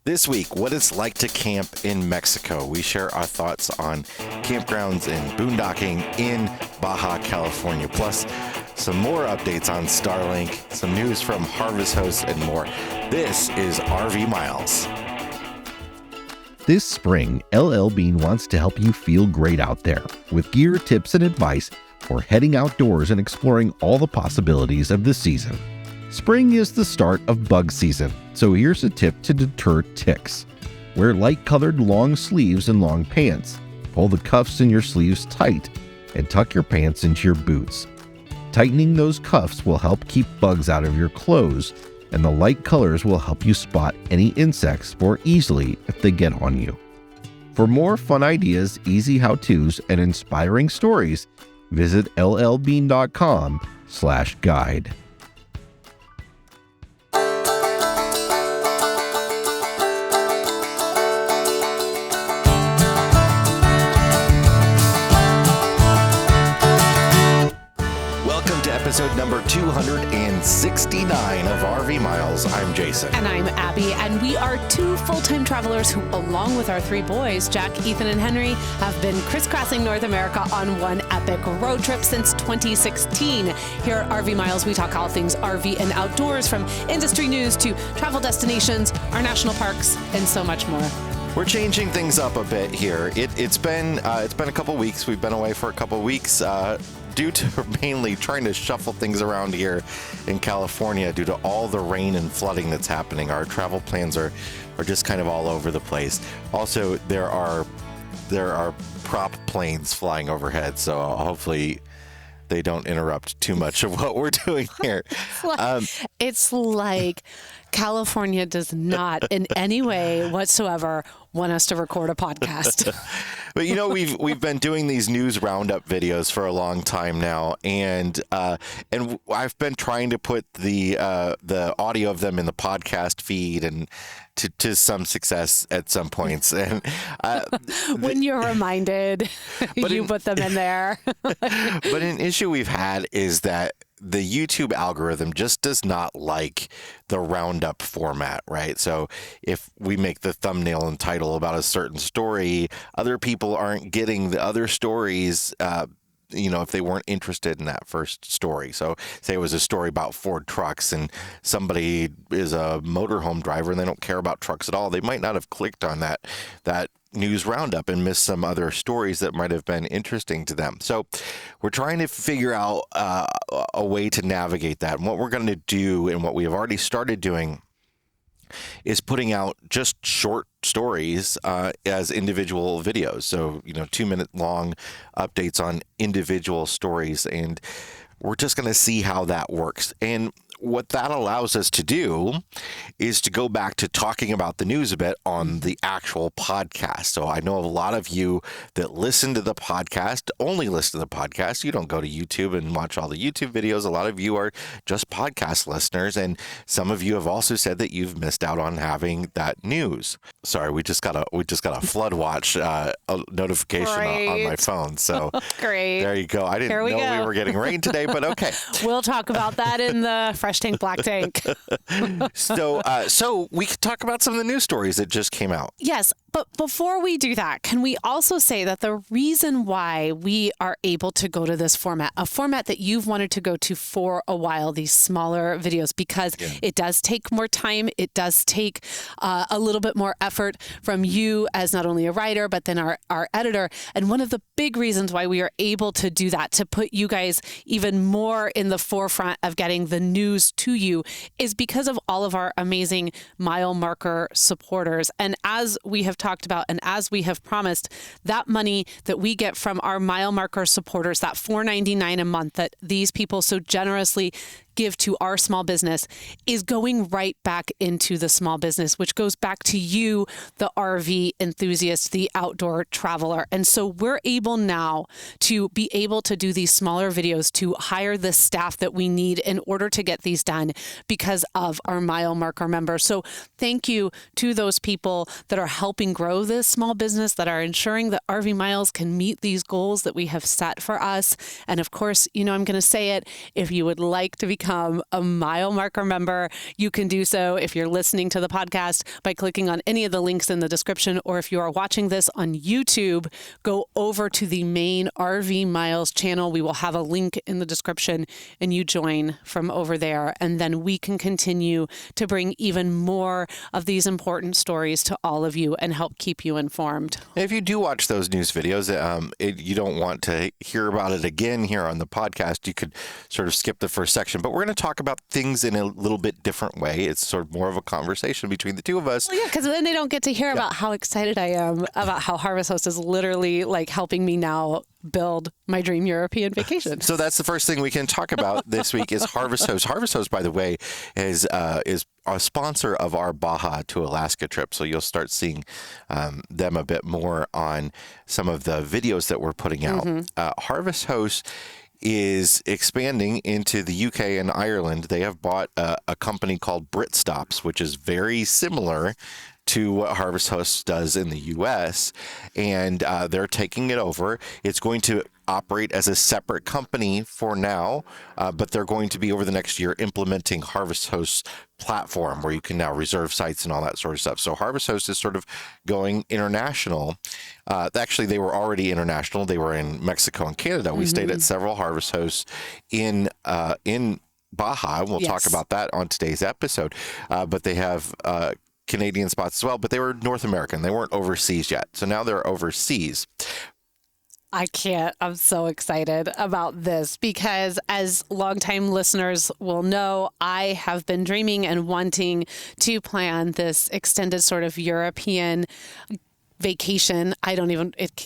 This week, what it's like to camp in Mexico. We share our thoughts on campgrounds and boondocking in Baja California. Plus, some more updates on Starlink, some news from Harvest Hosts, and more. This is RV Miles. This spring, LL Bean wants to help you feel great out there with gear, tips, and advice for heading outdoors and exploring all the possibilities of the season. Spring is the start of bug season, so here's a tip to deter ticks. Wear light-colored long sleeves and long pants. Pull the cuffs in your sleeves tight and tuck your pants into your boots. Tightening those cuffs will help keep bugs out of your clothes, and the light colors will help you spot any insects more easily if they get on you. For more fun ideas, easy how-tos, and inspiring stories, visit llbean.com/guide. Episode number 269 of RV Miles. I'm Jason. And I'm Abby. And we are two full-time travelers who, along with our three boys, Jack, Ethan, and Henry, have been crisscrossing North America on one epic road trip since 2016. Here at RV Miles, we talk all things RV and outdoors, from industry news to travel destinations, our national parks, and so much more. We're changing things up a bit here. It's been a couple weeks. We've been away for a couple weeks. Due to mainly trying to shuffle things around here in California due to all the rain and flooding that's happening. Our travel plans are just kind of all over the place. Also, there are prop planes flying overhead, so hopefully they don't interrupt too much of what we're doing here. It's like California does not in any way whatsoever want us to record a podcast. But you know, we've been doing these news roundup videos for a long time now, and I've been trying to put the audio of them in the podcast feed, and to some success at some points. And when you're reminded, you put them in there. But an issue we've had is that the YouTube algorithm just does not like the roundup format, right? So if we make the thumbnail and title about a certain story, other people aren't getting the other stories, if they weren't interested in that first story. So say it was a story about Ford trucks and somebody is a motorhome driver and they don't care about trucks at all, they might not have clicked on that news roundup and missed some other stories that might have been interesting to them. So we're trying to figure out a way to navigate that. And what we're going to do, and what we have already started doing, is putting out just short stories as individual videos. So, 2-minute long updates on individual stories. And we're just going to see how that works. And what that allows us to do is to go back to talking about the news a bit on the actual podcast. So I know a lot of you that listen to the podcast, only listen to the podcast. You don't go to YouTube and watch all the YouTube videos. A lot of you are just podcast listeners. And some of you have also said that you've missed out on having that news. Sorry, we just got a flood watch notification on my phone. So Great. There you go. I didn't know we were getting rain today, but okay. We'll talk about that in the Fresh Tank, Black Tank. So we could talk about some of the news stories that just came out. Yes, but before we do that, can we also say that the reason why we are able to go to this format, a format that you've wanted to go to for a while, these smaller videos, because it does take more time, it does take a little bit more effort from you as not only a writer, but then our editor. And one of the big reasons why we are able to do that, to put you guys even more in the forefront of getting the news to you, is because of all of our amazing mile marker supporters. And as we have talked about, and as we have promised, that money that we get from our mile marker supporters, that $4.99 a month that these people so generously give to our small business, is going right back into the small business, which goes back to you, the RV enthusiast, the outdoor traveler. And so we're able now to be able to do these smaller videos, to hire the staff that we need in order to get these these done because of our mile marker members. So thank you to those people that are helping grow this small business, that are ensuring that RV Miles can meet these goals that we have set for us. And of course, I'm going to say it, if you would like to become a mile marker member, you can do so if you're listening to the podcast by clicking on any of the links in the description, or if you are watching this on YouTube, go over to the main RV Miles channel. We will have a link in the description and you join from over there. And then we can continue to bring even more of these important stories to all of you and help keep you informed. If you do watch those news videos, you don't want to hear about it again here on the podcast, you could sort of skip the first section. But we're going to talk about things in a little bit different way. It's sort of more of a conversation between the two of us. Well, yeah, because then they don't get to hear about how excited I am about how Harvest Host is literally like helping me now build my dream European vacation. So that's the first thing we can talk about this week is Harvest Host. Harvest Host, by the way, is a sponsor of our Baja to Alaska trip. So you'll start seeing them a bit more on some of the videos that we're putting out. Harvest Host is expanding into the UK and Ireland. They have bought a company called Britstops, which is very similar to what Harvest Host does in the U.S., and they're taking it over. It's going to operate as a separate company for now, but they're going to be, over the next year, implementing Harvest Host's platform where you can now reserve sites and all that sort of stuff. So Harvest Host is sort of going international. Actually, they were already international. They were in Mexico and Canada. We stayed at several Harvest Hosts in Baja. We'll talk about that on today's episode. But they have Canadian spots as well, but they were North American. They weren't overseas yet. So now they're overseas. I can't. I'm so excited about this because, as longtime listeners will know, I have been dreaming and wanting to plan this extended sort of European vacation.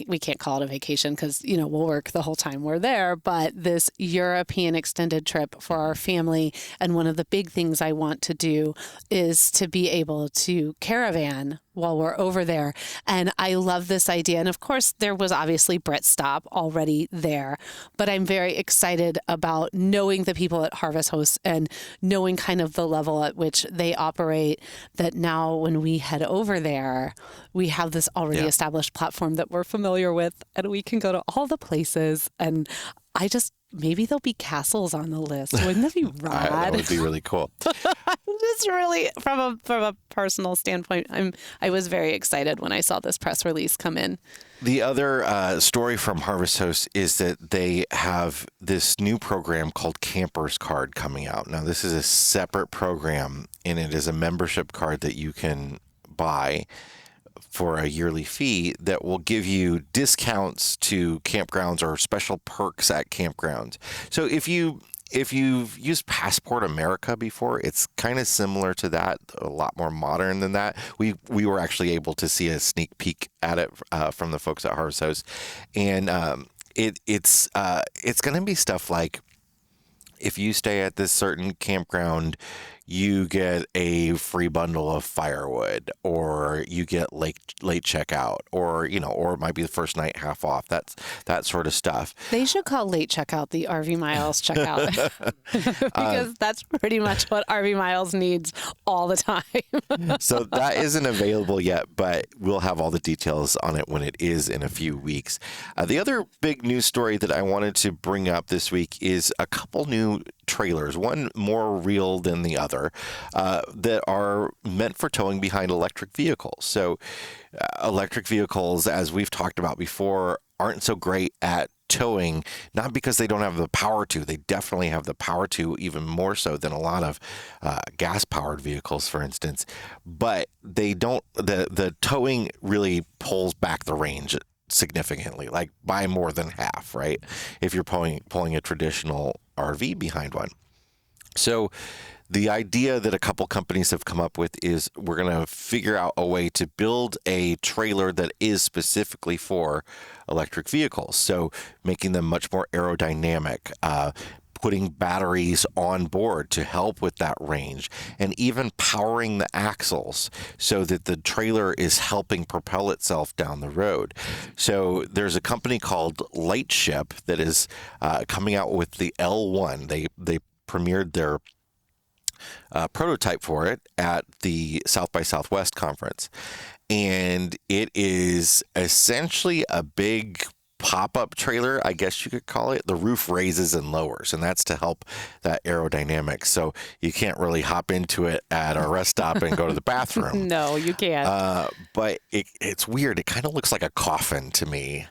We can't call it a vacation because, we'll work the whole time we're there, but this European extended trip for our family. And one of the big things I want to do is to be able to caravan while we're over there. And I love this idea. And of course, there was obviously Britstop already there, but I'm very excited about knowing the people at Harvest Host and knowing kind of the level at which they operate, that now when we head over there, we have this already established platform that we're familiar with, and we can go to all the places. And maybe there'll be castles on the list. Wouldn't that be rad? That would be really cool. Just really, from a personal standpoint, I was very excited when I saw this press release come in. The other story from Harvest Host is that they have this new program called Camper's Card coming out. Now, this is a separate program, and it is a membership card that you can buy for a yearly fee that will give you discounts to campgrounds or special perks at campgrounds. So if you've used Passport America before, it's kind of similar to that, a lot more modern than that. We were actually able to see a sneak peek at it from the folks at Harvest Host, and it's going to be stuff like, if you stay at this certain campground, you get a free bundle of firewood, or you get late checkout, or it might be the first night half off. That sort of stuff. They should call late checkout the RV Miles checkout because that's pretty much what RV Miles needs all the time. So that isn't available yet, but we'll have all the details on it when it is in a few weeks. The other big news story that I wanted to bring up this week is a couple new trailers, one more real than the other, that are meant for towing behind electric vehicles. So electric vehicles, as we've talked about before, aren't so great at towing, not because they don't have the power to. They definitely have the power to, even more so than a lot of gas-powered vehicles, for instance. But they don't. The towing really pulls back the range significantly, like by more than half, right? If you're pulling a traditional RV behind one. So the idea that a couple companies have come up with is we're going to figure out a way to build a trailer that is specifically for electric vehicles. So making them much more aerodynamic, putting batteries on board to help with that range, and even powering the axles so that the trailer is helping propel itself down the road. So there's a company called Lightship that is coming out with the L1. They premiered their prototype for it at the South by Southwest conference. And it is essentially a big pop-up trailer, I guess you could call it. The roof raises and lowers, and that's to help that aerodynamics. So you can't really hop into it at a rest stop and go to the bathroom. No, you can't. But it's weird. It kind of looks like a coffin to me.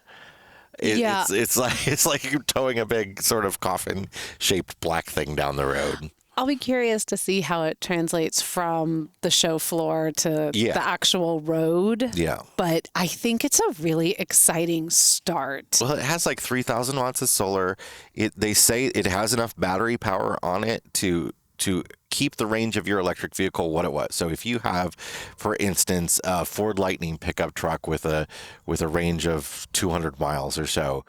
Yeah. It's like you're towing a big sort of coffin-shaped black thing down the road. I'll be curious to see how it translates from the show floor to the actual road. Yeah. But I think it's a really exciting start. Well, it has like 3,000 watts of solar. They say it has enough battery power on it to keep the range of your electric vehicle what it was. So if you have, for instance, a Ford Lightning pickup truck with a range of 200 miles or so,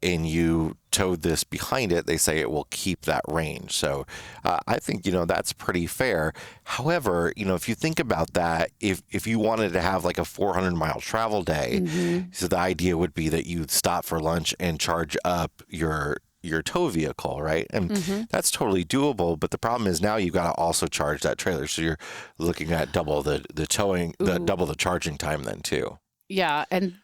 and you towed this behind it, they say it will keep that range. So I think, that's pretty fair. However, if you think about that, if you wanted to have like a 400-mile travel day, so the idea would be that you'd stop for lunch and charge up your tow vehicle, right? And that's totally doable. But the problem is now you've got to also charge that trailer. So you're looking at double the towing, double the charging time then too. Yeah. And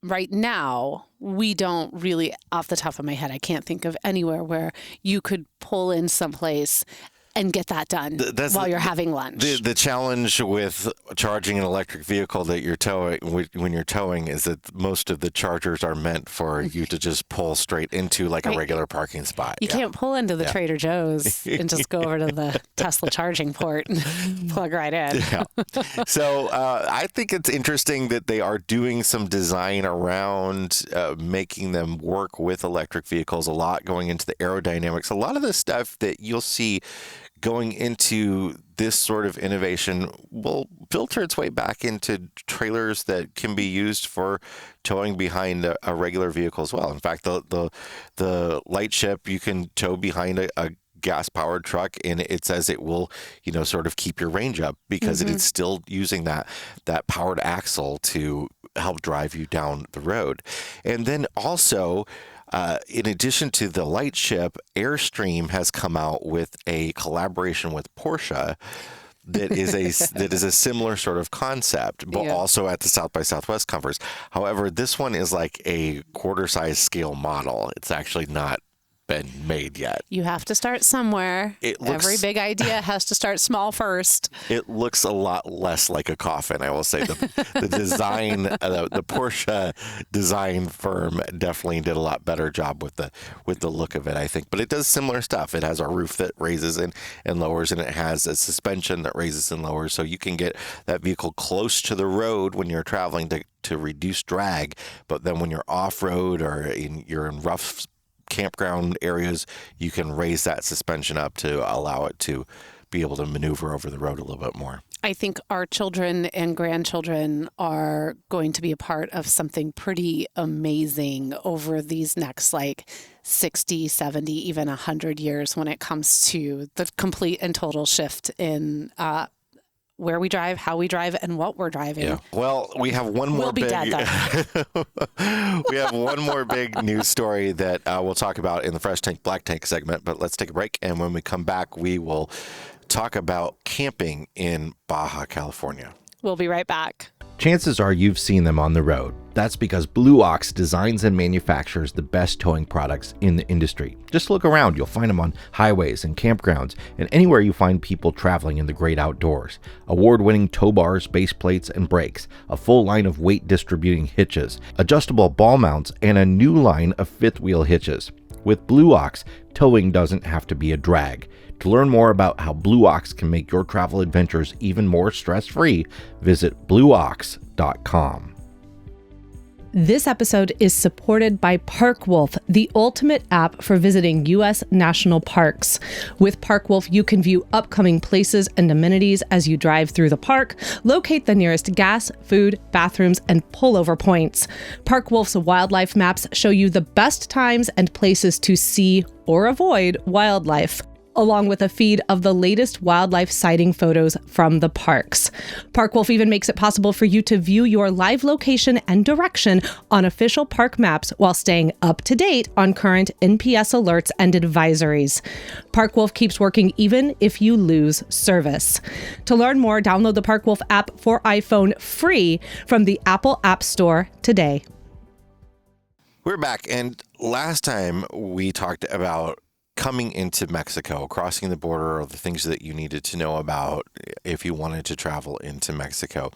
right now, we don't really, off the top of my head, I can't think of anywhere where you could pull in someplace and get that done while you're having lunch. The challenge with charging an electric vehicle that you're towing, when you're towing, is that most of the chargers are meant for you to just pull straight into like a regular parking spot. You can't pull into the Trader Joe's and just go over to the Tesla charging port and plug right in. Yeah. So I think it's interesting that they are doing some design around making them work with electric vehicles, a lot going into the aerodynamics. A lot of the stuff that you'll see going into this sort of innovation will filter its way back into trailers that can be used for towing behind a regular vehicle as well. In fact, the light ship you can tow behind a gas-powered truck, and it says it will, sort of keep your range up because it is still using that powered axle to help drive you down the road. And then also, in addition to the light ship, Airstream has come out with a collaboration with Porsche that is a similar sort of concept, but also at the South by Southwest conference. However, this one is like a quarter-size scale model. It's actually not been made yet. You have to start somewhere. Every big idea has to start small first. It looks a lot less like a coffin, I will say. The design, the Porsche design firm definitely did a lot better job with the look of it, I think. But it does similar stuff. It has a roof that raises and lowers, and it has a suspension that raises and lowers, so you can get that vehicle close to the road when you're traveling to reduce drag. But then when you're off-road or you're in rough campground areas, you can raise that suspension up to allow it to be able to maneuver over the road a little bit more. I think our children and grandchildren are going to be a part of something pretty amazing over these next 60, 70, even 100 years when it comes to the complete and total shift in where we drive, how we drive, and what we're driving. Yeah. Well, we have one more we have one more big news story that we'll talk about in the Fresh Tank Black Tank segment, but let's take a break. And when we come back, we will talk about camping in Baja California. We'll be right back. Chances are you've seen them on the road. That's because Blue Ox designs and manufactures the best towing products in the industry. Just look around, you'll find them on highways and campgrounds and anywhere you find people traveling in the great outdoors. Award-winning tow bars, base plates, and brakes, a full line of weight distributing hitches, adjustable ball mounts, and a new line of fifth wheel hitches. With Blue Ox, towing doesn't have to be a drag. To learn more about how Blue Ox can make your travel adventures even more stress-free, visit blueox.com. This episode is supported by ParkWolf, the ultimate app for visiting U.S. national parks. With ParkWolf, you can view upcoming places and amenities as you drive through the park, locate the nearest gas, food, bathrooms, and pullover points. ParkWolf's wildlife maps show you the best times and places to see or avoid wildlife. along with a feed of the latest wildlife sighting photos from the parks. Park Wolf even makes it possible for you to view your live location and direction on official park maps while staying up to date on current NPS alerts and advisories. Park Wolf keeps working even if you lose service. To learn more, download the Park Wolf app for iPhone free from the Apple App Store today. We're back, and last time we talked about coming into Mexico, crossing the border, or the things that you needed to know about if you wanted to travel into Mexico.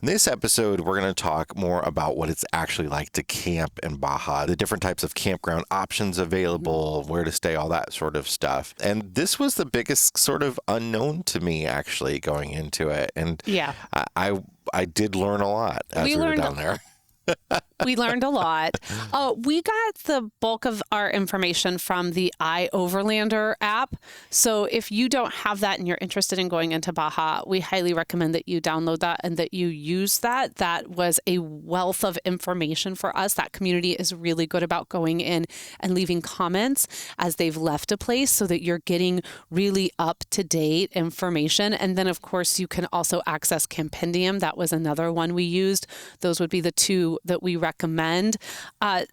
In this episode, we're going to talk more about what it's actually like to camp in Baja, the different types of campground options available, where to stay, all that sort of stuff. And this was the biggest sort of unknown to me, actually, going into it. And Yeah. I did learn a lot as we were down there. We learned a lot. We got the bulk of our information from the iOverlander app. So if you don't have that and you're interested in going into Baja, we highly recommend that you download that and that you use that. That was a wealth of information for us. That community is really good about going in and leaving comments as they've left a place so that you're getting really up-to-date information. And then, of course, you can also access Campendium. That was another one we used. Those would be the two that we recommend.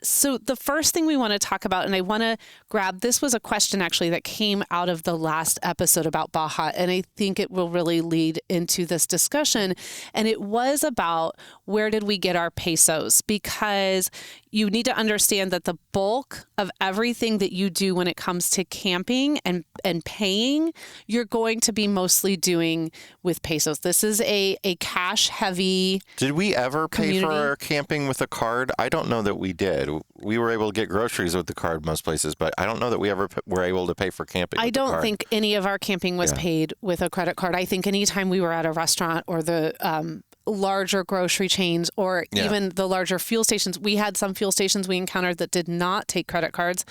So the first thing we want to talk about, and I want to grab, this was a question actually that came out of the last episode about Baja, and I think it will really lead into this discussion. And it was about where did we get our pesos? Because you need to understand that the bulk of everything that you do when it comes to camping and paying, you're going to be mostly doing with pesos. This is a cash heavy. Did we ever pay for community. our camping with a card? I don't know that we did. We were able to get groceries with the card most places, but I don't know that we ever were able to pay for camping. I with the don't card. think any of our camping was paid with a credit card. I think anytime we were at a restaurant or the larger grocery chains or even the larger fuel stations, we had some fuel stations we encountered that did not take credit cards.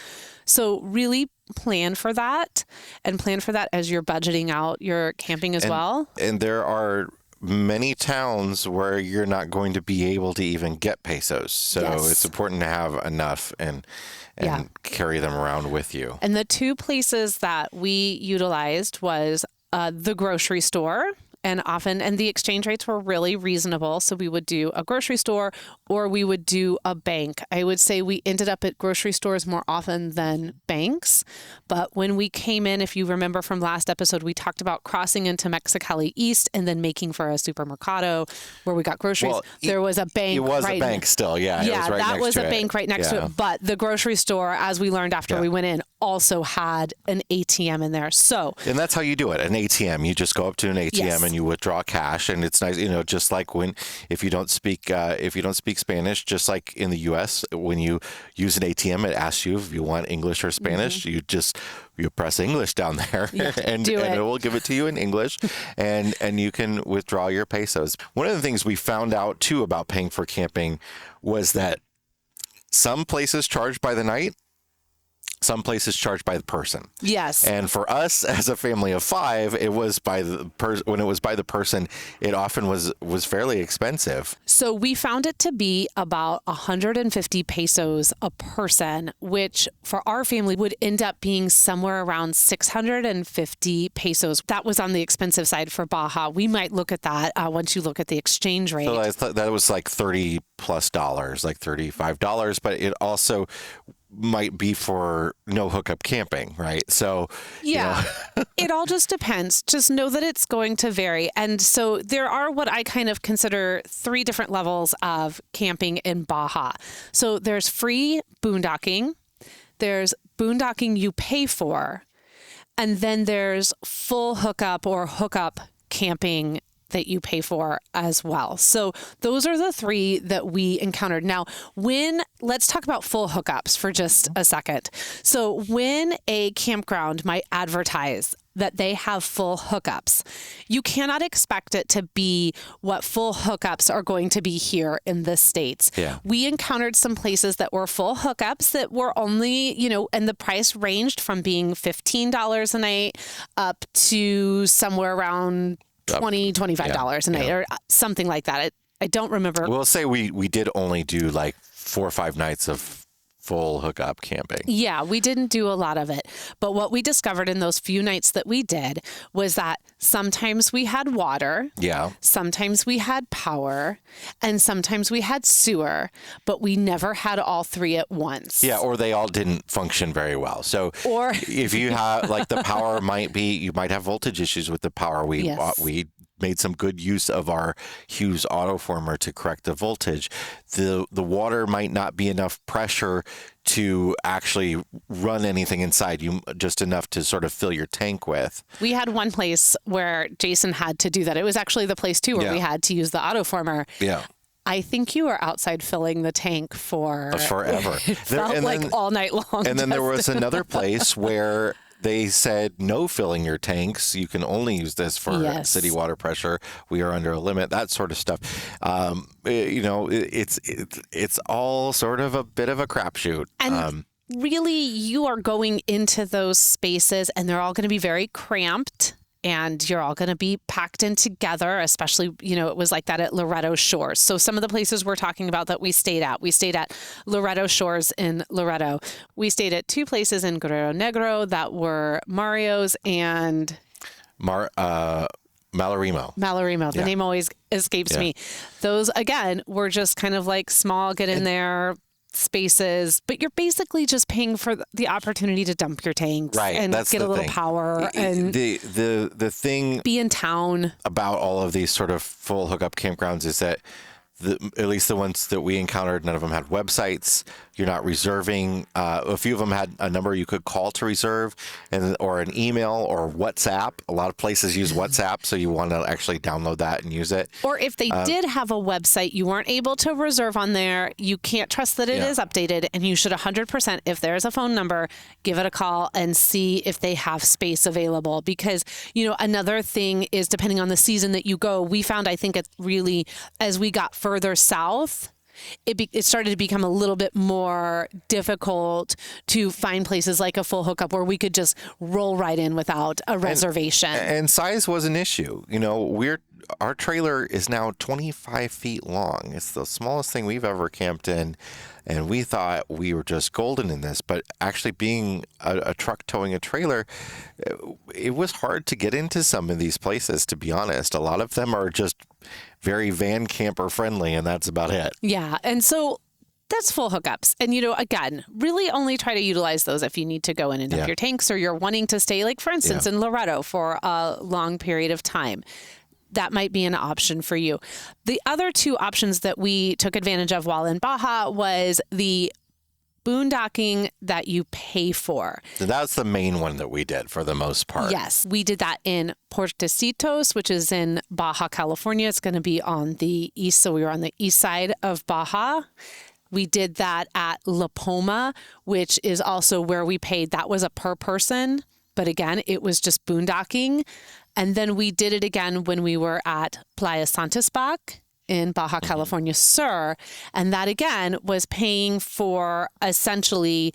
So really plan for that and plan for that as you're budgeting out your camping as well. And there are many towns where you're not going to be able to even get pesos. So it's important to have enough and carry them around with you. And the two places that we utilized was the grocery store. And the exchange rates were really reasonable. So we would do a grocery store or we would do a bank. I would say we ended up at grocery stores more often than banks. But when we came in, if you remember from last episode, we talked about crossing into Mexicali East and then making for a supermercado where we got groceries. Well, there was a bank. It was a bank still, yeah. Yeah, it was right that next was to a bank right next to it. But the grocery store, as we learned after we went in, also had an ATM in there. So, and that's how you do it, an ATM. You just go up to an ATM and you withdraw cash, and it's nice, just like if you don't speak Spanish, just like in the U.S., when you use an ATM, it asks you if you want English or Spanish. You press English down there, and it will give it to you in English, and you can withdraw your pesos. One of the things we found out too about paying for camping was that some places charge by the night. Some places charge by the person. Yes. And for us as a family of 5, it was by the when it was by the person, it often was fairly expensive. So we found it to be about 150 pesos a person, which for our family would end up being somewhere around 650 pesos. That was on the expensive side for Baja. We might look at that once you look at the exchange rate. So I thought that was like $30+, like $35, but it also might be for no hookup camping, right? So It all just depends. Just know that it's going to vary. And so there are what I kind of consider 3 different levels of camping in Baja. So there's free boondocking, there's boondocking you pay for, and then there's full hookup or hookup camping that you pay for as well. So those are the 3 that we encountered. Now, let's talk about full hookups for just a second. So when a campground might advertise that they have full hookups, you cannot expect it to be what full hookups are going to be here in the States. Yeah. We encountered some places that were full hookups that were only, and the price ranged from being $15 a night up to somewhere around $20, $25 a night or something like that. I don't remember. We'll say we did only do like 4 or 5 nights of full hookup camping. Yeah, we didn't do a lot of it. But what we discovered in those few nights that we did was that sometimes we had water. Yeah. Sometimes we had power, and sometimes we had sewer, but we never had all three at once. Yeah, or they all didn't function very well. So Or if you have, like, the power you might have voltage issues with the power. We made some good use of our Hughes autoformer to correct the voltage. The water might not be enough pressure to actually run anything inside you, just enough to sort of fill your tank with. We had one place where Jason had to do that. It was actually the place too where we had to use the autoformer. Yeah. I think you were outside filling the tank for forever. It felt all night long. And then there was another place where they said no filling your tanks. You can only use this for city water pressure. We are under a limit. That sort of stuff. It's all sort of a bit of a crapshoot. And really, you are going into those spaces, and they're all going to be very cramped. And you're all going to be packed in together, especially, it was like that at Loretto Shores. So some of the places we're talking about that we stayed at Loretto Shores in Loretto. We stayed at two places in Guerrero Negro that were Mario's and Malarimo. The name always escapes me. Those, again, were just kind of like small, get in there spaces, but you're basically just paying for the opportunity to dump your tanks and get a little power and the thing be in town. About all of these sort of full hookup campgrounds is that at least the ones that we encountered, none of them had websites. You're not reserving. A few of them had a number you could call to reserve, or an email or WhatsApp. A lot of places use WhatsApp, so you want to actually download that and use it. Or if they did have a website, you weren't able to reserve on there. You can't trust that it is updated, and you should 100%, if there's a phone number, give it a call and see if they have space available. Because, another thing is, depending on the season that you go, we found, I think it's really, as we got further south, it started to become a little bit more difficult to find places like a full hookup where we could just roll right in without a reservation. And size was an issue. Our trailer is now 25 feet long. It's the smallest thing we've ever camped in. And we thought we were just golden in this, but actually being a truck towing a trailer, it was hard to get into some of these places, to be honest. A lot of them are just very van camper friendly, and that's about it. Yeah. And so that's full hookups. And, again, really only try to utilize those if you need to go in and dump your tanks, or you're wanting to stay, like, for instance, in Loretto for a long period of time. That might be an option for you. The other two options that we took advantage of while in Baja was the boondocking that you pay for. So that's the main one that we did for the most part. Yes, we did that in Puertecitos, which is in Baja, California. It's going to be on the east, so we were on the east side of Baja. We did that at La Poma, which is also where we paid. That was a per person, but again, it was just boondocking. And then we did it again when we were at Playa Santisbac in Baja California Sur. And that, again, was paying for essentially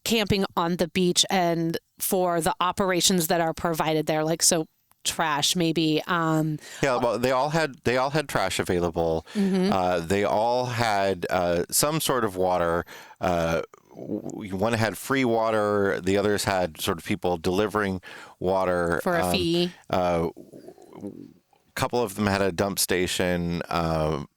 camping on the beach and for the operations that are provided there. Like, so trash, maybe. Well, they all had trash available. They all had some sort of water. One had free water. The others had sort of people delivering water for a fee. A couple of them had a dump station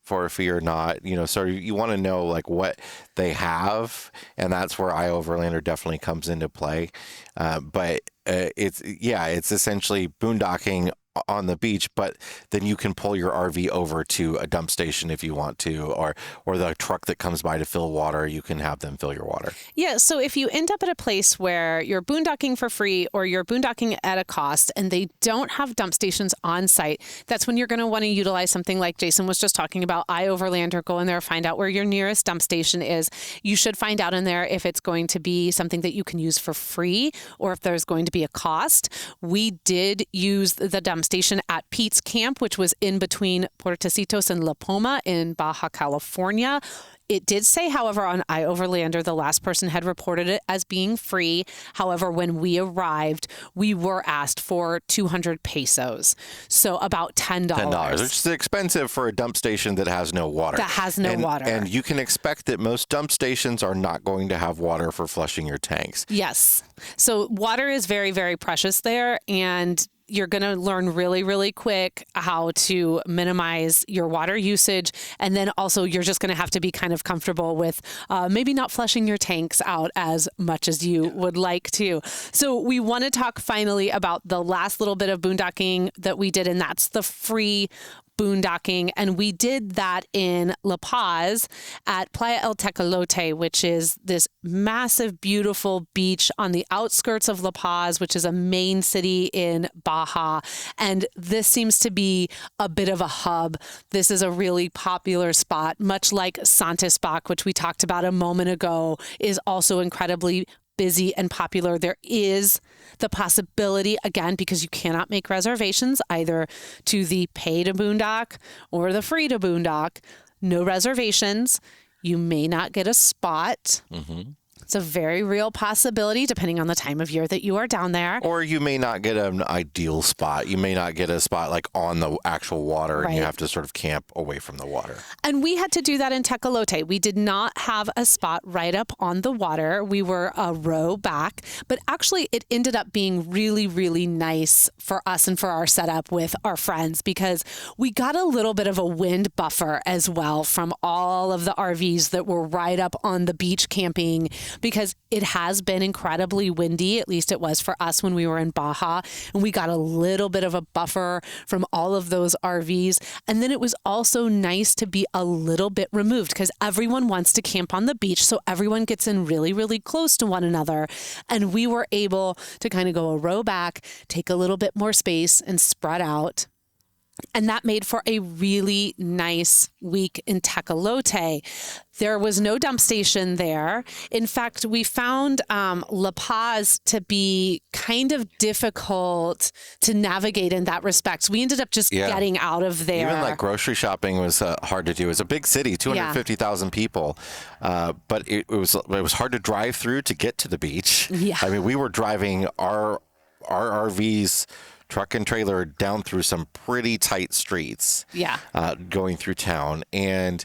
for a fee or not. So you want to know like what they have, and that's where iOverlander definitely comes into play. But it's essentially boondocking on the beach, but then you can pull your RV over to a dump station if you want to, or the truck that comes by to fill water, you can have them fill your water. Yeah, so if you end up at a place where you're boondocking for free or you're boondocking at a cost and they don't have dump stations on site, that's when you're going to want to utilize something like Jason was just talking about, iOverlander. Go in there, find out where your nearest dump station is. You should find out in there if it's going to be something that you can use for free or if there's going to be a cost. We did use the dump station at Pete's Camp, which was in between Puertecitos and La Poma in Baja California. It did say, however, on iOverlander, the last person had reported it as being free. However, when we arrived, we were asked for 200 pesos. So about $10. $10, which is expensive for a dump station that has no water. That has no water. And you can expect that most dump stations are not going to have water for flushing your tanks. Yes. So water is very, very precious there. And you're going to learn really, really quick how to minimize your water usage. And then also you're just going to have to be kind of comfortable with maybe not flushing your tanks out as much as you would like to. So we want to talk finally about the last little bit of boondocking that we did, and that's the free boondocking. And we did that in La Paz at Playa El Tecolote, which is this massive, beautiful beach on the outskirts of La Paz, which is a main city in Baja. And this seems to be a bit of a hub. This is a really popular spot, much like Santispac, which we talked about a moment ago, is also incredibly busy and popular. There is the possibility, again, because you cannot make reservations either to the pay to boondock or the free to boondock, no reservations. You may not get a spot. Mm-hmm. It's a very real possibility depending on the time of year that you are down there. Or you may not get an ideal spot. You may not get a spot like on the actual water, and you have to sort of camp away from the water. And we had to do that in Tecolote. We did not have a spot right up on the water. We were a row back, but actually it ended up being really, really nice for us and for our setup with our friends because we got a little bit of a wind buffer as well from all of the RVs that were right up on the beach camping, because it has been incredibly windy. At least it was for us when we were in Baja. And we got a little bit of a buffer from all of those RVs. And then it was also nice to be a little bit removed because everyone wants to camp on the beach. So everyone gets in really, really close to one another. And we were able to kind of go a row back, take a little bit more space and spread out. And that made for a really nice week in Tecolote. There was no dump station there. In fact, we found La Paz to be kind of difficult to navigate in that respect. So we ended up just getting out of there. Even like grocery shopping was hard to do. It's a big city, 250,000 people, but it was hard to drive through to get to the beach. Yeah. I mean, we were driving our RVs, truck and trailer, down through some pretty tight streets. Yeah. Going through town and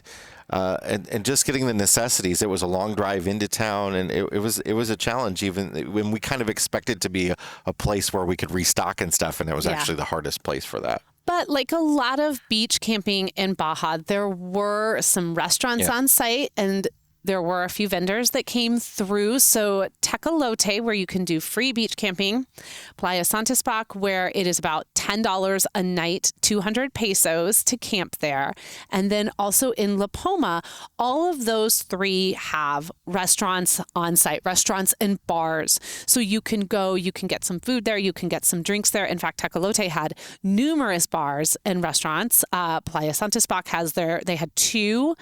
just getting the necessities. It was a long drive into town, and it was a challenge. Even when we kind of expected to be a place where we could restock and stuff, and it was actually the hardest place for that. But like a lot of beach camping in Baja, there were some restaurants on site, and there were a few vendors that came through. So Tecolote, where you can do free beach camping. Playa Santispac, where it is about $10 a night, 200 pesos to camp there. And then also in La Poma, all of those three have restaurants on site, restaurants and bars. So you can go, you can get some food there, you can get some drinks there. In fact, Tecolote had numerous bars and restaurants. Playa Santispac they had two.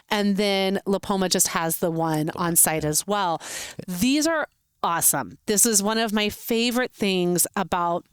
And then La Poma just has the one on site as well. These are awesome. This is one of my favorite things about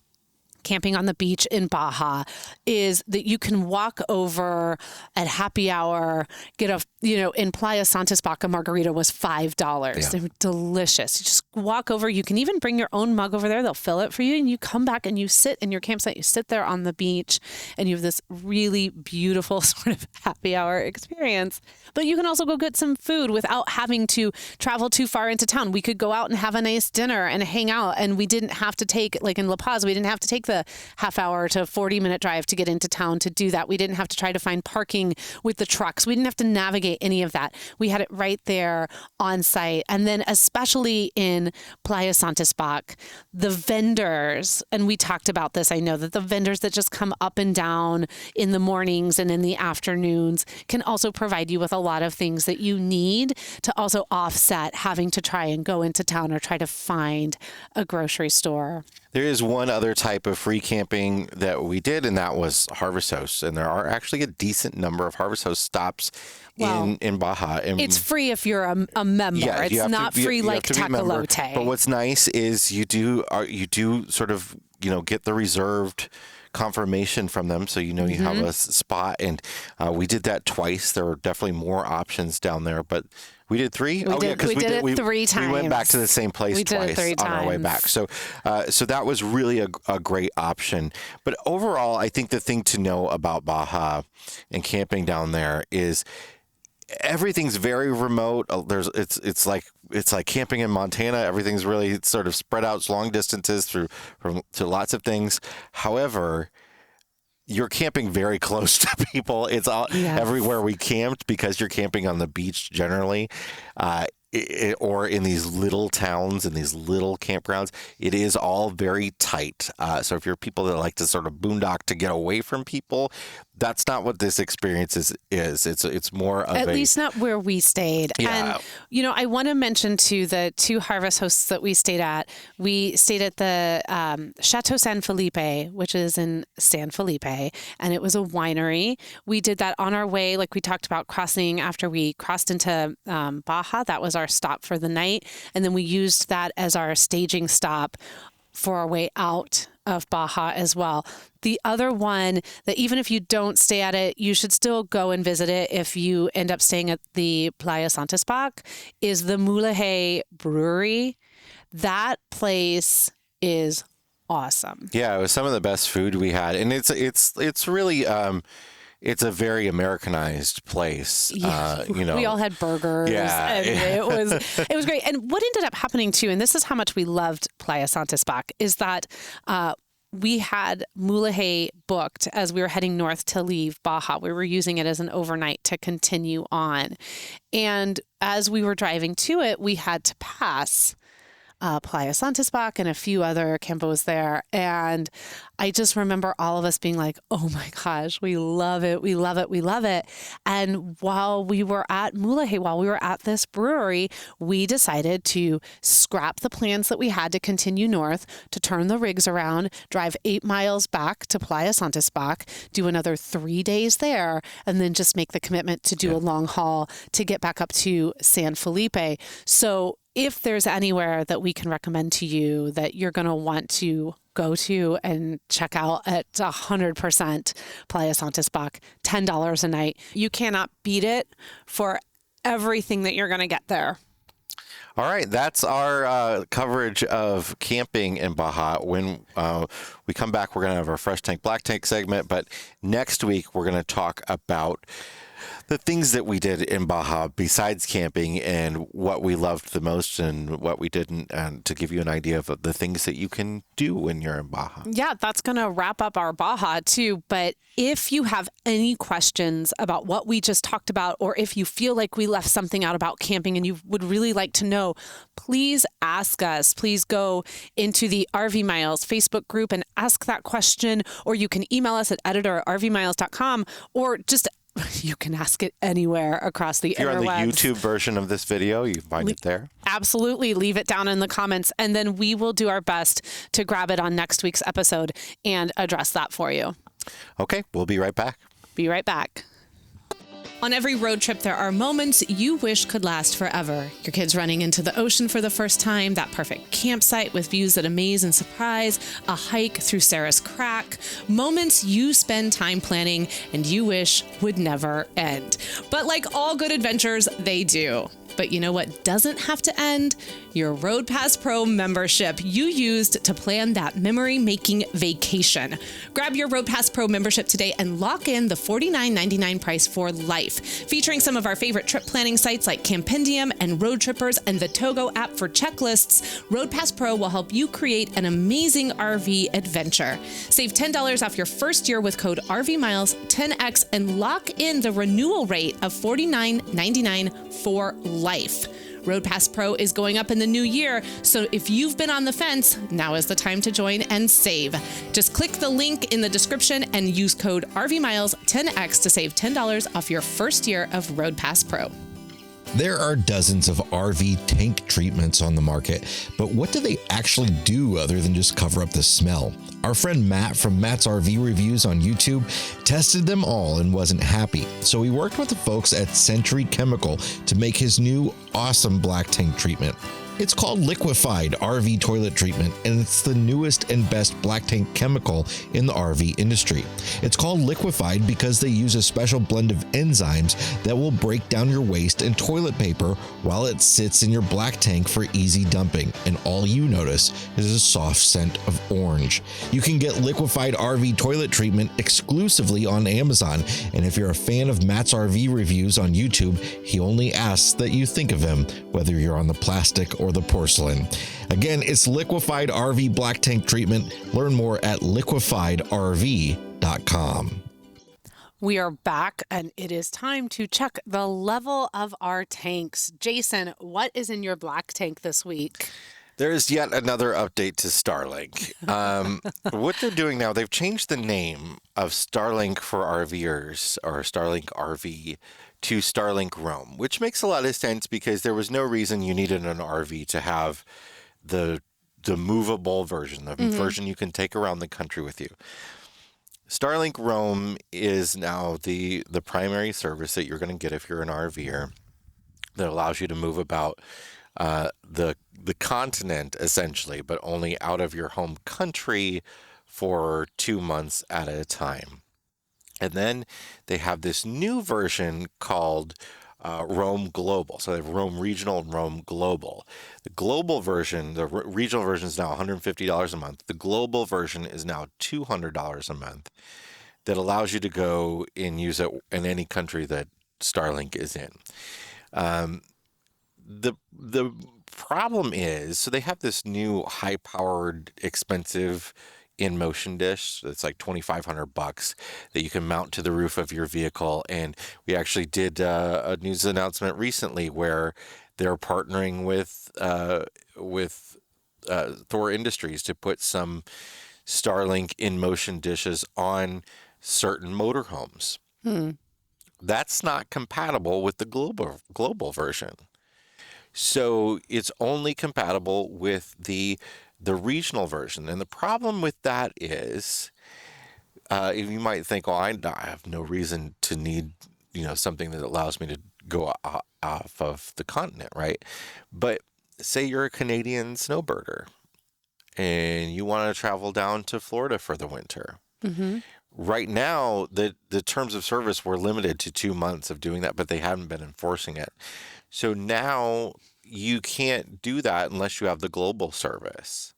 camping on the beach in Baja is that you can walk over at happy hour, get in Playa Santispac, a margarita was $5. Yeah. They were delicious. You just walk over. You can even bring your own mug over there. They'll fill it for you. And you come back and you sit in your campsite. You sit there on the beach and you have this really beautiful sort of happy hour experience. But you can also go get some food without having to travel too far into town. We could go out and have a nice dinner and hang out. And we didn't have to take, like in La Paz, we didn't have to take the half hour to 40-minute drive to get into town to do that. We didn't have to try to find parking with the trucks. We didn't have to navigate any of that. We had it right there on site. And then especially in Playa Santispac, the vendors, and we talked about this, I know that the vendors that just come up and down in the mornings and in the afternoons can also provide you with a lot of things that you need to also offset having to try and go into town or try to find a grocery store. There is one other type of free camping that we did, and that was Harvest Hosts. And there are actually a decent number of Harvest Host stops in Baja. And it's free if you're a member. Yeah, it's not free like Tecolote. But what's nice is you do sort of get the reserved confirmation from them, so you have a spot. And we did that twice. There were definitely more options down there, but we did 3. We did it 3 times. We went back to the same place twice on our way back. So that was really a great option. But overall, I think the thing to know about Baja and camping down there is everything's very remote. It's like camping in Montana. Everything's really sort of spread out long distances to lots of things. However, you're camping very close to people. It's all everywhere we camped, because you're camping on the beach generally, or in these little towns and these little campgrounds. It is all very tight. So if you're people that like to sort of boondock to get away from people, that's not what this experience is. It's more of at least not where we stayed. Yeah. And, I want to mention to the 2 harvest hosts that we stayed at the Chateau San Felipe, which is in San Felipe, and it was a winery. We did that on our way, like we talked about crossing after we crossed into Baja. That was our stop for the night. And then we used that as our staging stop for our way out of Baja as well. The other one that even if you don't stay at it, you should still go and visit it if you end up staying at the Playa Santispac, is the Mulegé Brewery. That place is awesome. Yeah, it was some of the best food we had, and it's really it's a very Americanized place. Yeah. We all had burgers. Yeah. And it was great. And what ended up happening too, and this is how much we loved Playa Santispac, is that we had Mulegé booked as we were heading north to leave Baja. We were using it as an overnight to continue on. And as we were driving to it, we had to pass Playa Santispac and a few other campos there. And I just remember all of us being like, oh my gosh, we love it. We love it. We love it. And while we were at Mulegé, while we were at this brewery, we decided to scrap the plans that we had to continue north, to turn the rigs around, drive 8 miles back to Playa Santispac, do another 3 days there, and then just make the commitment to do a long haul to get back up to San Felipe. So if there's anywhere that we can recommend to you that you're going to want to go to and check out at 100% Playa Santispac, $10 a night, you cannot beat it for everything that you're going to get there. All right, that's our coverage of camping in Baja. When we come back, we're going to have our Fresh Tank, Black Tank segment, but next week we're going to talk about the things that we did in Baja besides camping and what we loved the most and what we didn't, and to give you an idea of the things that you can do when you're in Baja. Yeah, that's going to wrap up our Baja too. But if you have any questions about what we just talked about, or if you feel like we left something out about camping and you would really like to know, please ask us. Please go into the RV Miles Facebook group and ask that question, or you can email us at editor@rvmiles.com, or just you can ask it anywhere across the interwebs. If you're on the YouTube version of this video, you can find it there. Absolutely. Leave it down in the comments, and then we will do our best to grab it on next week's episode and address that for you. Okay, we'll be right back. Be right back. On every road trip, there are moments you wish could last forever. Your kids running into the ocean for the first time, that perfect campsite with views that amaze and surprise, a hike through Sarah's Crack, moments you spend time planning and you wish would never end. But like all good adventures, they do. But you know what doesn't have to end? Your Road Pass Pro membership you used to plan that memory-making vacation. Grab your Road Pass Pro membership today and lock in the $49.99 price for life. Featuring some of our favorite trip planning sites like Campendium and Road Trippers and the Togo app for checklists, Road Pass Pro will help you create an amazing RV adventure. Save $10 off your first year with code RVMiles10X and lock in the renewal rate of $49.99 for life. Road Pass Pro is going up in the new year, so if you've been on the fence, now is the time to join and save. Just click the link in the description and use code RVMiles10X to save $10 off your first year of Road Pass Pro. There are dozens of RV tank treatments on the market, but what do they actually do other than just cover up the smell? Our friend Matt from Matt's RV Reviews on YouTube tested them all and wasn't happy, so he worked with the folks at Century Chemical to make his new awesome black tank treatment. It's called liquefied RV toilet treatment, and it's the newest and best black tank chemical in the RV industry. It's called liquefied because they use a special blend of enzymes that will break down your waste and toilet paper while it sits in your black tank for easy dumping, and all you notice is a soft scent of orange. You can get liquefied RV toilet treatment exclusively on Amazon, and if you're a fan of Matt's RV reviews on YouTube, he only asks that you think of him, whether you're on the plastic or the porcelain. Again, it's liquefied RV black tank treatment. Learn more at liquefiedrv.com. We are back, and it is time to check the level of our tanks. Jason, what is in your black tank this week? There's yet another update to Starlink. What they're doing now, they've changed the name of Starlink for RVers, or Starlink RV, to Starlink Roam, which makes a lot of sense because there was no reason you needed an RV to have the movable version, the version you can take around the country with you. Starlink Roam is now the primary service that you're going to get if you're an RVer that allows you to move about the continent, essentially, but only out of your home country for 2 months at a time. And then they have this new version called Roam Global. So they have Roam Regional and Roam Global. The global version, the regional version is now $150 a month. The global version is now $200 a month. That allows you to go and use it in any country that Starlink is in. The problem is, so they have this new high-powered, expensive in-motion dish that's like $2,500 that you can mount to the roof of your vehicle. And we actually did a news announcement recently where they're partnering with Thor Industries to put some Starlink in-motion dishes on certain motorhomes. That's not compatible with the global version. So it's only compatible with the regional version. And the problem with that is, you might think, oh, I have no reason to need, something that allows me to go off of the continent, right? But say you're a Canadian snowbirder and you want to travel down to Florida for the winter. Right now, the terms of service were limited to 2 months of doing that, but they haven't been enforcing it. So now you can't do that unless you have the global service.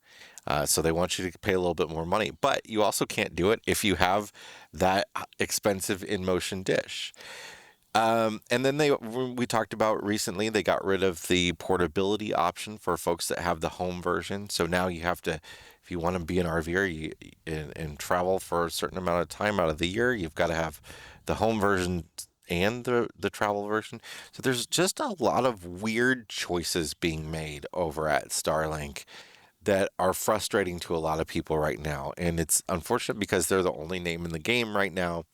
So they want you to pay a little bit more money, but you also can't do it if you have that expensive in-motion dish. And then we talked about recently, they got rid of the portability option for folks that have the home version. So now you have to, if you want to be an RVer and travel for a certain amount of time out of the year, you've got to have the home version and the travel version. So there's just a lot of weird choices being made over at Starlink that are frustrating to a lot of people right now. And it's unfortunate because they're the only name in the game right now.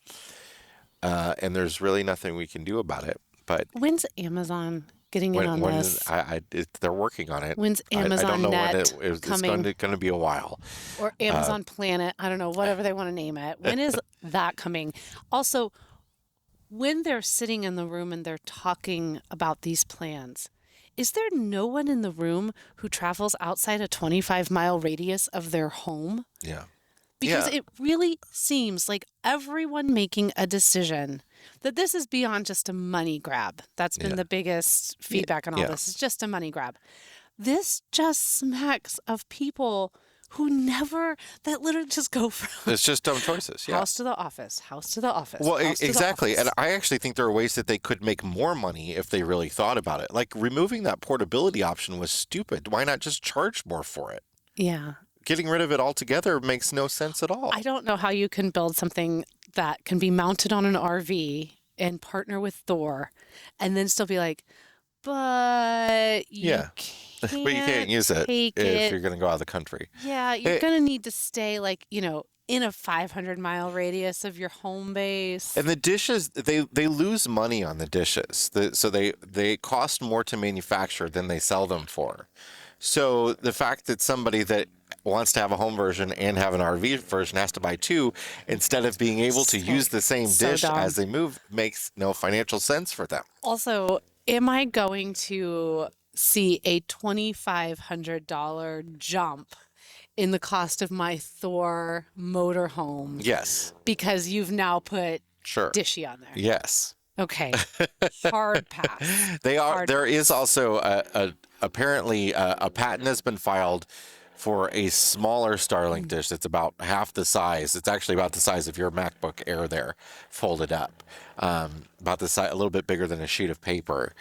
And there's really nothing we can do about it. But when's Amazon getting in on this? They're working on it. When's Amazon I don't know Net when it's coming? going to be a while. Or Amazon Planet, I don't know, whatever they want to name it. When is that coming? Also, when they're sitting in the room and they're talking about these plans, is there no one in the room who travels outside a 25-mile radius of their home? Yeah. Because it really seems like everyone making a decision that this is beyond just a money grab. That's been the biggest feedback on all this. It's just a money grab. This just smacks of people who that literally just go from it's just dumb choices. Yeah. house to the office, house to the office. Well, house to the exactly. office. And I actually think there are ways that they could make more money if they really thought about it. Like removing that portability option was stupid. Why not just charge more for it? Yeah. Getting rid of it altogether makes no sense at all. I don't know how you can build something that can be mounted on an RV and partner with Thor and then still be like, but you can't but you can't use it if you're going to go out of the country. Yeah, you're going to need to stay in a 500-mile radius of your home base. And the dishes, they lose money on the dishes. So they cost more to manufacture than they sell them for. So the fact that somebody that wants to have a home version and have an RV version has to buy two instead of being able to use the same dish dumb. as they move makes no financial sense for them. Also, am I going to see a $2,500 jump in the cost of my Thor motorhome. Yes. Because you've now put Sure. Dishy on there. Yes. Okay. Hard pass. There is also apparently a patent has been filed for a smaller Starlink dish that's about half the size. It's actually about the size of your MacBook Air there, folded up. About the size, a little bit bigger than a sheet of paper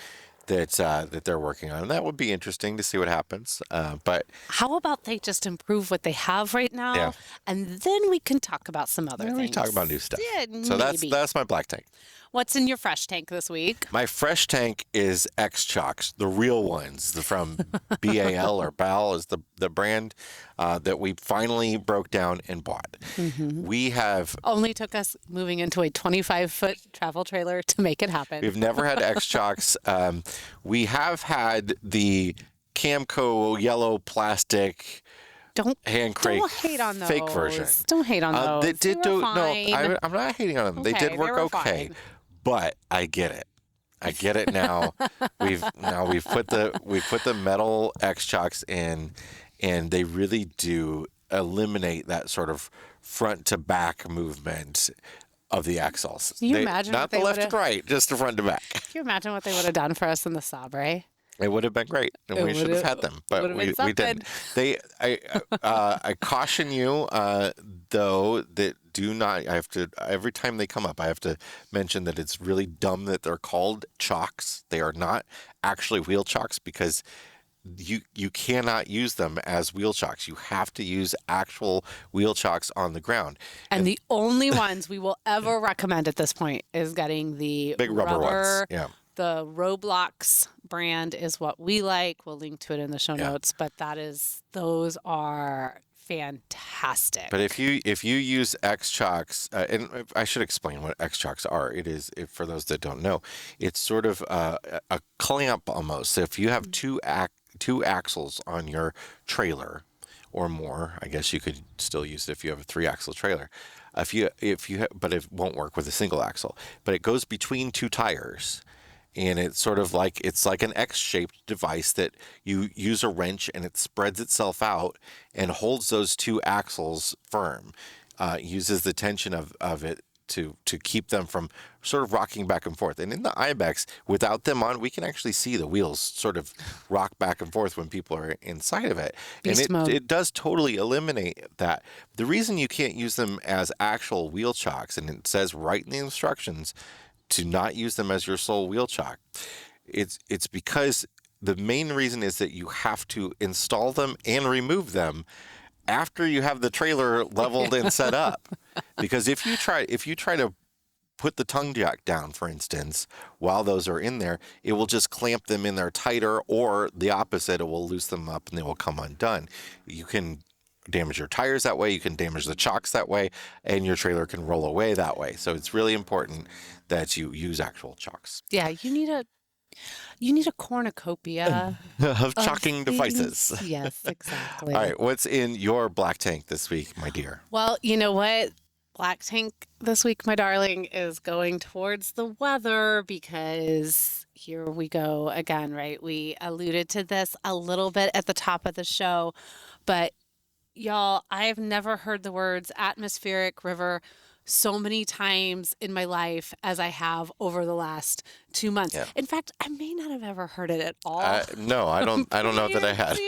that they're working on. And that would be interesting to see what happens. But how about they just improve what they have right now, and then we can talk about some other things. We talk about new stuff. Yeah, so maybe. that's my black tank. What's in your fresh tank this week? My fresh tank is X-chocks, the real ones from BAL or BAL is the brand that we finally broke down and bought. Mm-hmm. We have only took us moving into a 25-foot travel trailer to make it happen. We've never had X-chocks. We have had the Camco yellow plastic hand crank don't hate on those. fake version. Don't hate on those. They did were do fine. no. I'm not hating on them. Okay, they did work were okay. fine. But I get it. I get it now. we've put the metal X-chocks in, and they really do eliminate that sort of front to back movement of the axles. Can you imagine not what the they left would've- to right, just the front to back. Can you imagine what they would have done for us in the Sabre? It would have been great, and It we should have had them, but would've been we didn't. I caution you, though, that do not. I have to every time they come up, I have to mention that it's really dumb that they're called chocks. They are not actually wheel chocks because you cannot use them as wheel chocks. You have to use actual wheel chocks on the ground. And the only ones we will ever recommend at this point is getting the Big rubber ones. Yeah. The Roblox brand is what we like. We'll link to it in the show notes, but those are fantastic. But if you use X-chocks, and I should explain what X-chocks are. It is, for those that don't know, it's sort of a clamp almost. So if you have two axles on your trailer or more, I guess you could still use it if you have a 3-axle trailer. But it won't work with a single axle. But it goes between two tires. And it's sort of like an X-shaped device that you use a wrench and it spreads itself out and holds those two axles firm. Uses the tension of it to keep them from sort of rocking back and forth. And in the Ibex, without them on, we can actually see the wheels sort of rock back and forth when people are inside of it. Beast mode. It does totally eliminate that. The reason you can't use them as actual wheel chocks, and it says right in the instructions, to not use them as your sole wheel chock. It's because the main reason is that you have to install them and remove them after you have the trailer leveled and set up. Because if you try to put the tongue jack down, for instance, while those are in there, it will just clamp them in there tighter, or the opposite, it will loose them up and they will come undone. You can damage your tires that way, you can damage the chocks that way, and your trailer can roll away that way. So it's really important that you use actual chocks. Yeah, you need a cornucopia of chocking things. devices. Yes, exactly. All right, what's in your black tank this week, my dear? Well, you know what? Black tank this week, my darling, is going towards the weather because here we go again, right? We alluded to this a little bit at the top of the show, but y'all, I've never heard the words atmospheric river so many times in my life as I have over the last 2 months. Yeah. In fact, I may not have ever heard it at all. No, I don't know that I had.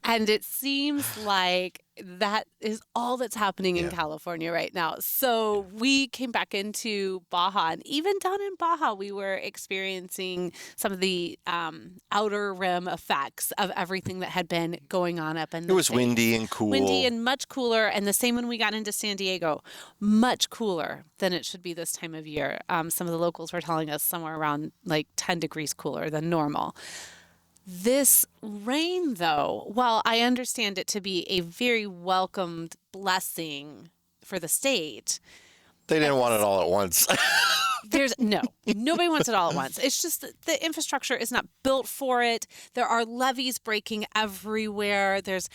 And it seems like that is all that's happening in California right now. So we came back into Baja, and even down in Baja, we were experiencing some of the outer rim effects of everything that had been going on up in the It was States. windy and cool. Windy and much cooler. And the same when we got into San Diego, much cooler than it should be this time of year. Some of the locals were telling us somewhere around like 10 degrees cooler than normal. This rain, though, while I understand it to be a very welcomed blessing for the state, They didn't want it all at once. nobody wants it all at once. It's just that the infrastructure is not built for it. There are levees breaking everywhere. There's,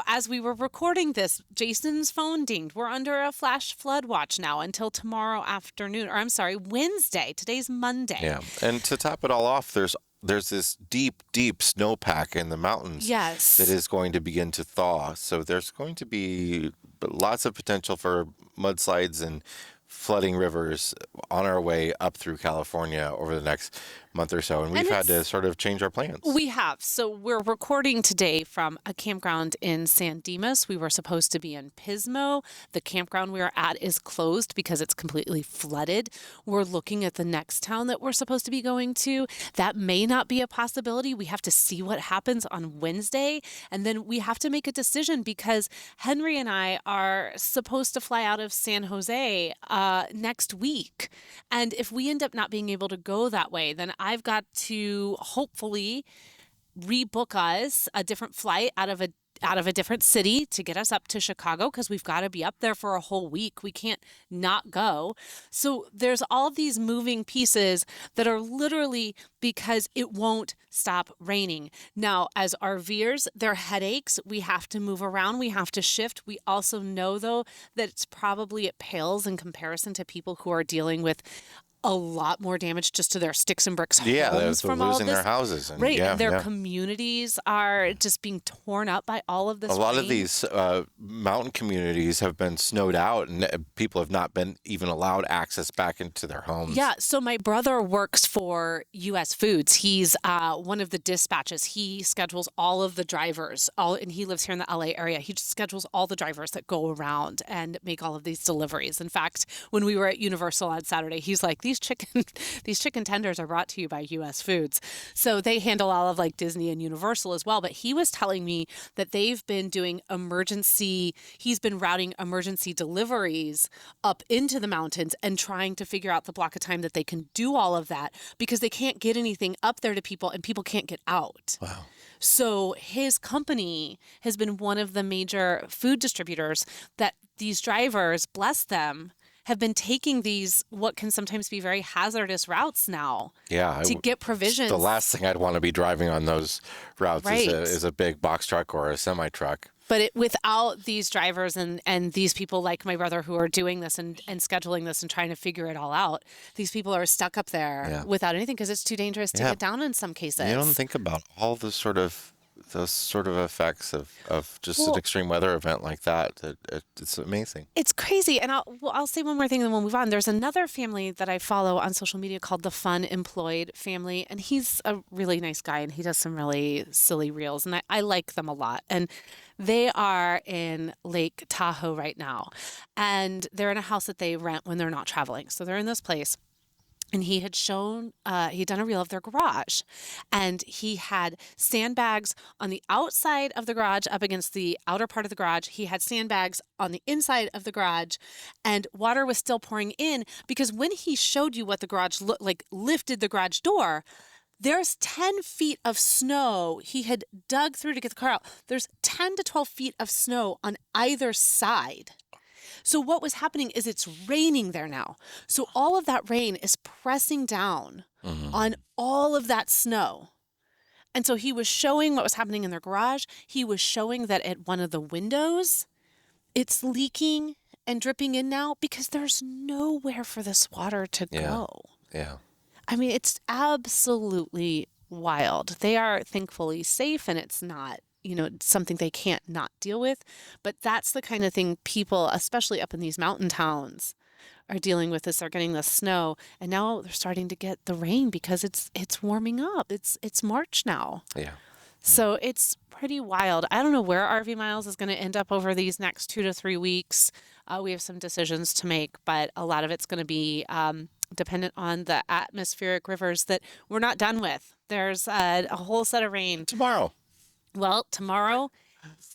as we were recording this, Jason's phone dinged. We're under a flash flood watch now until tomorrow afternoon, or I'm sorry, Wednesday. Today's Monday. Yeah, and to top it all off, there's there's this deep, deep snowpack in the mountains Yes. that is going to begin to thaw. So there's going to be lots of potential for mudslides and flooding rivers on our way up through California over the next month or so. And we've had to sort of change our plans. We have. So we're recording today from a campground in San Dimas. We were supposed to be in Pismo. The campground we are at is closed because it's completely flooded. We're looking at the next town that we're supposed to be going to. That may not be a possibility. We have to see what happens on Wednesday. And then we have to make a decision because Henry and I are supposed to fly out of San Jose next week. And if we end up not being able to go that way, then I've got to hopefully rebook us a different flight out of a different city to get us up to Chicago because we've got to be up there for a whole week. We can't not go. So there's all these moving pieces that are literally because it won't stop raining. Now, as RVers, there are headaches. We have to move around. We have to shift. We also know, though, that it pales in comparison to people who are dealing with a lot more damage just to their sticks and bricks homes they're from all of losing this. their houses. And Right. Their communities are just being torn up by all of this A lot rain. of these mountain communities have been snowed out, and people have not been even allowed access back into their homes. Yeah. So my brother works for U.S. Foods. He's one of the dispatches. He schedules all of the drivers, and he lives here in the L.A. area. He just schedules all the drivers that go around and make all of these deliveries. In fact, when we were at Universal on Saturday, he's like, these chicken tenders are brought to you by U.S. Foods. So they handle all of like Disney and Universal as well. But he was telling me that they've been doing he's been routing emergency deliveries up into the mountains and trying to figure out the block of time that they can do all of that because they can't get anything up there to people and people can't get out. Wow. So his company has been one of the major food distributors that these drivers, bless them, have been taking these, what can sometimes be very hazardous routes now to get provisions. The last thing I'd want to be driving on those routes Right. is a big box truck or a semi truck. But without these drivers and these people like my brother who are doing this and scheduling this and trying to figure it all out, these people are stuck up there without anything because it's too dangerous to get down in some cases. You don't think about all those sort of effects of just an extreme weather event like that. It's amazing. It's crazy. And I'll say one more thing and then we'll move on. There's another family that I follow on social media called the Fun Employed Family. And he's a really nice guy and he does some really silly reels. And I like them a lot. And they are in Lake Tahoe right now. And they're in a house that they rent when they're not traveling. So they're in this place. And he had he'd done a reel of their garage, and he had sandbags on the outside of the garage up against the outer part of the garage. He had sandbags on the inside of the garage, and water was still pouring in because when he showed you what the garage looked like, lifted the garage door, there's 10 feet of snow he had dug through to get the car out. There's 10 to 12 feet of snow on either side. So what was happening is it's raining there now. So all of that rain is pressing down on all of that snow. And so he was showing what was happening in their garage. He was showing that at one of the windows, it's leaking and dripping in now because there's nowhere for this water to go. Yeah. I mean, it's absolutely wild. They are thankfully safe and it's not something they can't not deal with. But that's the kind of thing people, especially up in these mountain towns, are dealing with. They're getting the snow, and now they're starting to get the rain because it's warming up. It's March now. Yeah. So it's pretty wild. I don't know where RV Miles is going to end up over these next 2 to 3 weeks. We have some decisions to make, but a lot of it's going to be dependent on the atmospheric rivers that we're not done with. There's a whole set of rain. Tomorrow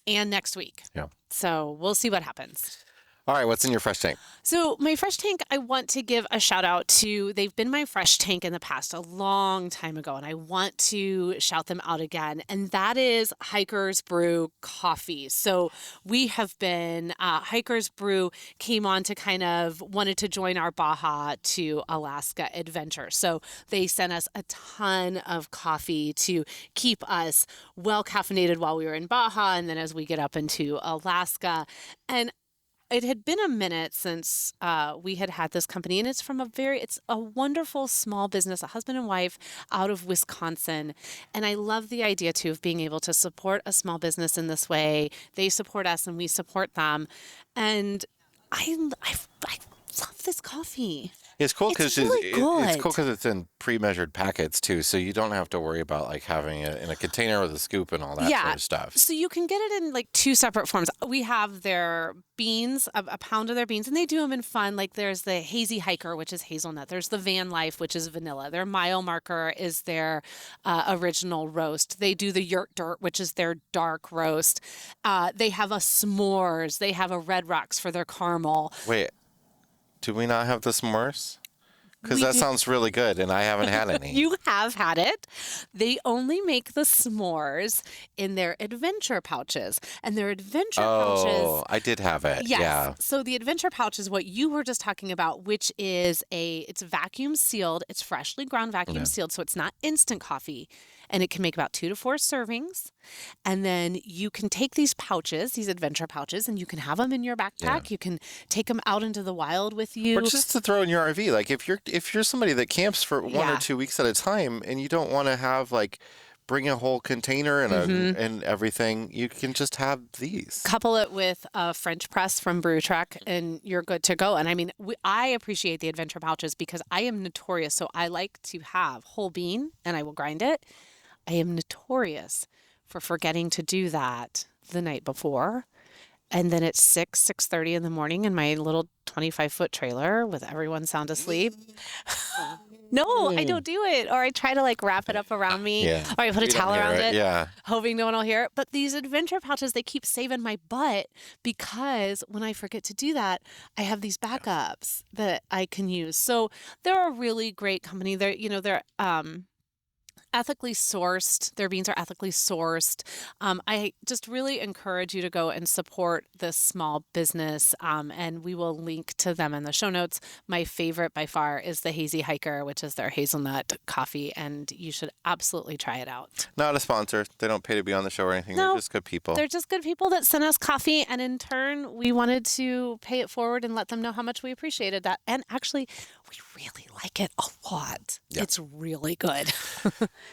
And next week. Yeah. So we'll see what happens. All right, what's in your fresh tank? So my fresh tank, I want to give a shout out to, they've been my fresh tank in the past a long time ago, and I want to shout them out again. And that is Hiker's Brew Coffee. So we have been, Hiker's Brew came on to kind of wanted to join our Baja to Alaska adventure. So they sent us a ton of coffee to keep us well caffeinated while we were in Baja and then as we get up into Alaska. And it had been a minute since we had this company, and it's from it's a wonderful small business, a husband and wife out of Wisconsin. And I love the idea too of being able to support a small business in this way. They support us and we support them. And I love this coffee. It's cool because really good. it's cool because it's in pre-measured packets too, so you don't have to worry about like having it in a container with a scoop and all that sort of stuff. So you can get it in like 2 separate forms. We have their beans, a pound of their beans, and they do them in fun. Like there's the Hazy Hiker, which is hazelnut. There's the Van Life, which is vanilla. Their Mile Marker is their original roast. They do the Yurt Dirt, which is their dark roast. They have a s'mores. They have a Red Rocks for their caramel. Wait. Do we not have the s'mores? Because We that do. sounds really good, and I haven't had any. You have had it. They only make the s'mores in their adventure pouches. And their adventure pouches. Oh, I did have it. Yes. Yeah. So the adventure pouch is what you were just talking about, which is it's vacuum sealed. It's freshly ground vacuum sealed. So it's not instant coffee. And it can make about 2 to 4 servings. And then you can take these pouches, these adventure pouches, and you can have them in your backpack. Yeah. You can take them out into the wild with you. Or just to throw in your RV. Like if you're somebody that camps for 1 or Yeah. 2 weeks at a time, and you don't want to have like bring a whole container and and everything, you can just have these. Couple it with a French press from Brew Truck, and you're good to go. And I mean, I appreciate the adventure pouches because I am notorious. So I like to have whole bean, and I will grind it. I am notorious for forgetting to do that the night before. And then it's 6:30 in the morning in my little 25-foot trailer with everyone sound asleep. No, I don't do it. Or I try to like wrap it up around me. Yeah. Or I put a You don't towel hear around it. Yeah. Hoping no one will hear it. But these adventure pouches, they keep saving my butt because when I forget to do that, I have these backups that I can use. So they're a really great company. They're ethically sourced. Their beans are ethically sourced. I just really encourage you to go and support this small business. And we will link to them in the show notes. My favorite by far is the Hazy Hiker, which is their hazelnut coffee. And you should absolutely try it out. Not a sponsor. They don't pay to be on the show or anything. No, They're just good people. They're just good people that sent us coffee. And in turn, we wanted to pay it forward and let them know how much we appreciated that. And actually, we really like it a lot. Yeah. It's really good.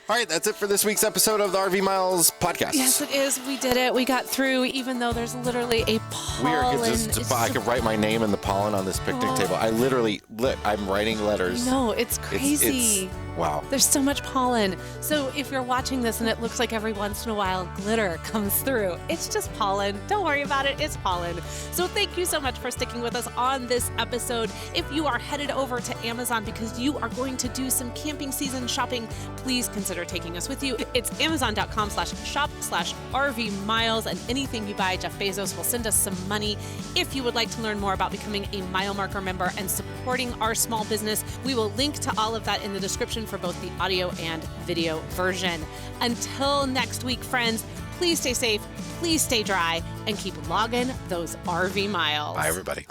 All right, that's it for this week's episode of the RV Miles podcast. Yes, it is. We did it. We got through, even though there's literally a pollen. I could write my name in the pollen on this picnic table. I literally, I'm writing letters. No, it's crazy. Wow. There's so much pollen. So if you're watching this and it looks like every once in a while glitter comes through, it's just pollen. Don't worry about it. It's pollen. So thank you so much for sticking with us on this episode. If you are headed over to Amazon because you are going to do some camping season shopping, please consider taking us with you. It's amazon.com/shop/RV Miles, and anything you buy, Jeff Bezos will send us some money. If you would like to learn more about becoming a Mile Marker member and supporting our small business, we will link to all of that in the description for both the audio and video version. Until next week, friends, please stay safe, please stay dry, and keep logging those RV miles. Bye, everybody.